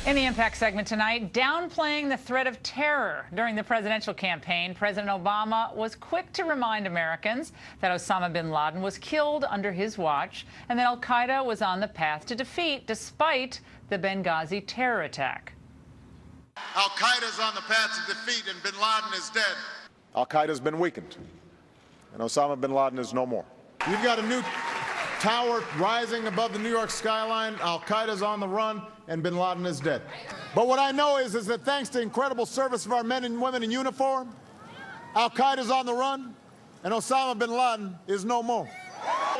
In the Impact segment tonight, downplaying the threat of terror during the presidential campaign, President Obama was quick to remind Americans that Osama bin Laden was killed under his watch and that al-Qaeda was on the path to defeat despite the Benghazi terror attack. Al-Qaeda is on the path to defeat and bin Laden is dead. Al-Qaeda has been weakened and Osama bin Laden is no more. We've got a new tower rising above the New York skyline. Al-Qaeda's on the run, and bin Laden is dead. But what I know is that thanks to incredible service of our men and women in uniform, Al-Qaeda's on the run, and Osama bin Laden is no more.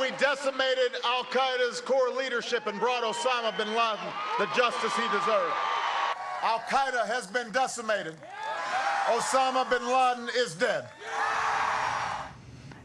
We decimated Al-Qaeda's core leadership and brought Osama bin Laden the justice he deserved. Al-Qaeda has been decimated. Osama bin Laden is dead.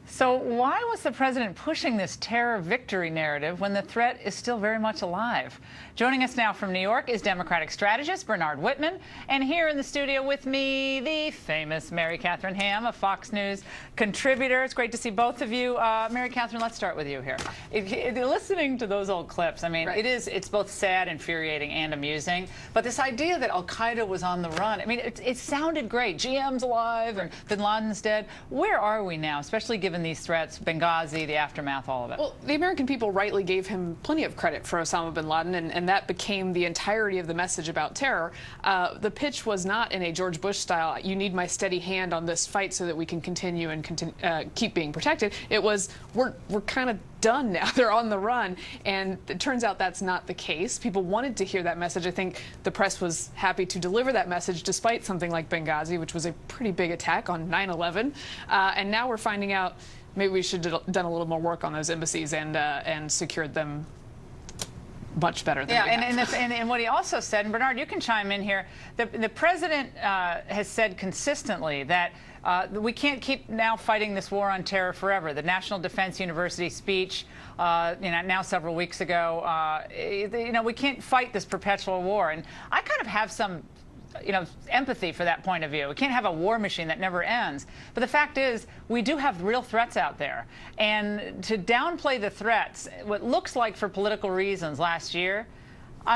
So why was the president pushing this terror victory narrative when the threat is still very much alive? Joining us now from New York is Democratic strategist Bernard Whitman. And here in the studio with me, the famous Mary Catherine Ham, a Fox News contributor. It's great to see both of you. Mary Catherine, let's start with you here. Listening to those old clips, I mean, it's both sad, infuriating, and amusing. But this idea that al-Qaeda was on the run, I mean, it sounded great. GM's alive and bin Laden's dead. Where are we now, especially given these threats, Benghazi, the aftermath, all of it? Well, the American people rightly gave him plenty of credit for Osama bin Laden, and that became the entirety of the message about terror. The pitch was not in a George Bush style, you need my steady hand on this fight so that we can continue and keep being protected. It was, we're kind of done now. They're on the run. And it turns out that's not the case. People wanted to hear that message. I think the press was happy to deliver that message despite something like Benghazi, which was a pretty big attack on 9/11. And now we're finding out maybe we should have done a little more work on those embassies and secured them much better than we have. And what he also said, and Bernard, you can chime in here, the president has said consistently that we can't keep now fighting this war on terror forever. The National Defense University speech, now several weeks ago, we can't fight this perpetual war. And I kind of have some empathy for that point of view. We can't have a war machine that never ends. But the fact is, we do have real threats out there. And to downplay the threats, what looks like for political reasons last year,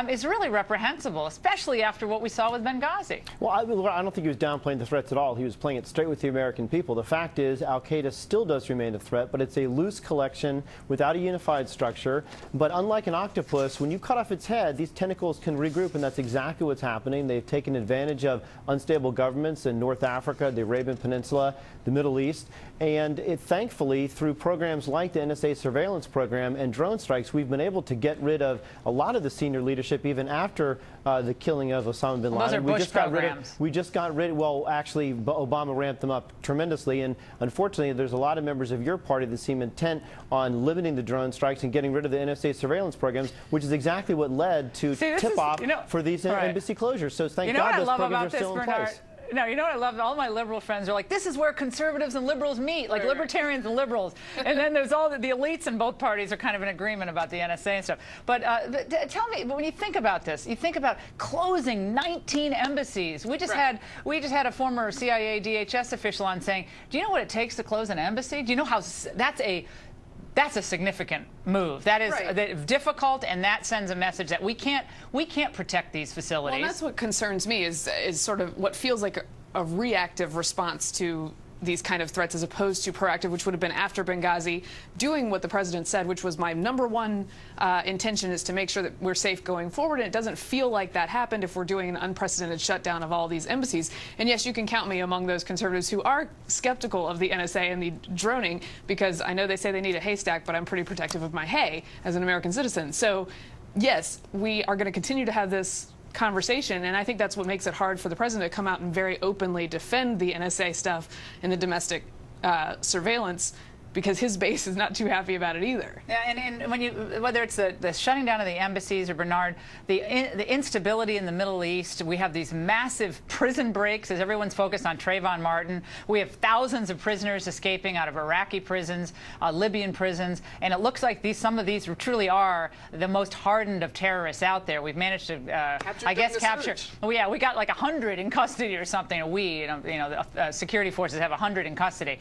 is really reprehensible, especially after what we saw with Benghazi. Well, I don't think he was downplaying the threats at all. He was playing it straight with the American people. The fact is, al-Qaeda still does remain a threat, but it's a loose collection without a unified structure. But unlike an octopus, when you cut off its head, these tentacles can regroup, and that's exactly what's happening. They've taken advantage of unstable governments in North Africa, the Arabian Peninsula, the Middle East, and thankfully, through programs like the NSA surveillance program and drone strikes, we've been able to get rid of a lot of the senior leadership even after the killing of Osama bin Laden. Those are Bush programs. We just got rid of, well, actually, Obama ramped them up tremendously, and unfortunately, there's a lot of members of your party that seem intent on limiting the drone strikes and getting rid of the NSA surveillance programs, which is exactly what led to tip-off for these embassy closures. So thank God those programs are still in place. No, you know what I love? All my liberal friends are like, this is where conservatives and liberals meet, like libertarians and liberals. And then there's all the elites in both parties are kind of in agreement about the NSA and stuff. But tell me, when you think about this, you think about closing 19 embassies. We just had a former CIA DHS official on saying, do you know what it takes to close an embassy? Do you know how that's a significant move. That is difficult, and that sends a message that we can't protect these facilities. Well, and that's what concerns me is sort of what feels like a reactive response to these kind of threats as opposed to proactive, which would have been after Benghazi, doing what the president said, which was my #1 intention is to make sure that we're safe going forward. And it doesn't feel like that happened if we're doing an unprecedented shutdown of all these embassies. And yes, you can count me among those conservatives who are skeptical of the NSA and the droning, because I know they say they need a haystack, but I'm pretty protective of my hay as an American citizen. So yes, we are going to continue to have this conversation, and I think that's what makes it hard for the president to come out and very openly defend the NSA stuff and the domestic surveillance, because his base is not too happy about it either. Yeah, and when whether it's the shutting down of the embassies or, Bernard, the instability in the Middle East, we have these massive prison breaks as everyone's focused on Trayvon Martin. We have thousands of prisoners escaping out of Iraqi prisons, Libyan prisons, and it looks like some of these truly are the most hardened of terrorists out there. We've managed to, capture. Oh yeah, we got like 100 in custody or something. The security forces have 100 in custody.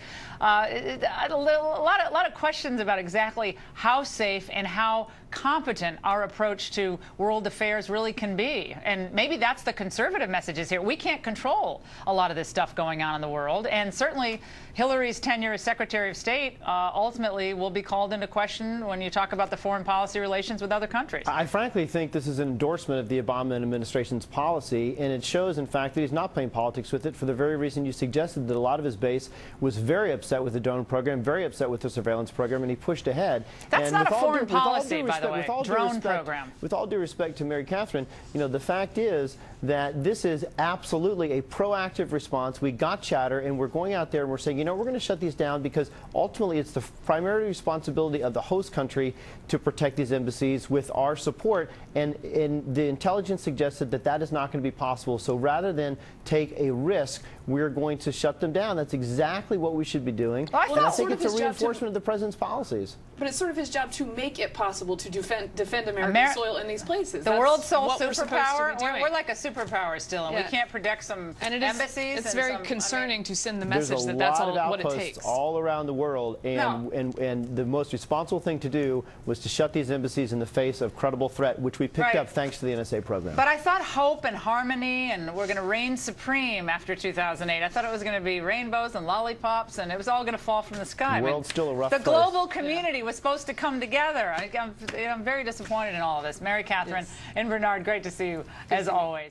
a lot of questions about exactly how safe and how competent our approach to world affairs really can be. And maybe that's the conservative messages here. We can't control a lot of this stuff going on in the world. And certainly Hillary's tenure as Secretary of State ultimately will be called into question when you talk about the foreign policy relations with other countries. I frankly think this is an endorsement of the Obama administration's policy, and it shows, in fact, that he's not playing politics with it for the very reason you suggested, that a lot of his base was very upset with the drone program, very upset with the surveillance program, and he pushed ahead. That's and not a foreign policy, by the way, drone program. program. With all due respect to Mary Catherine, you know, the fact is that this is absolutely a proactive response. We got chatter, and we're going out there and we're saying, you know, we're going to shut these down because ultimately it's the primary responsibility of the host country to protect these embassies with our support. And the intelligence suggested that that is not going to be possible. So rather than take a risk, we're going to shut them down. That's exactly what we should be doing. Well, and I think it's a reinforcement of the president's policies. But it's sort of his job to make it possible to defend American soil in these places. The world's sole superpower. We're like a superpower still, and we can't protect some embassies. It's very concerning to send the message that that's all what it takes. There's a lot of outposts all around the world, and the most responsible thing to do was to shut these embassies in the face of credible threat, which we picked up thanks to the NSA program. But I thought hope and harmony, and we're going to reign supreme after 2008. I thought it was going to be rainbows and lollipops, and it was all going to fall from the sky. The world's still a rough place. The global community was supposed to come together. I'm very disappointed in all of this. Mary Catherine and Bernard, great to see you as always.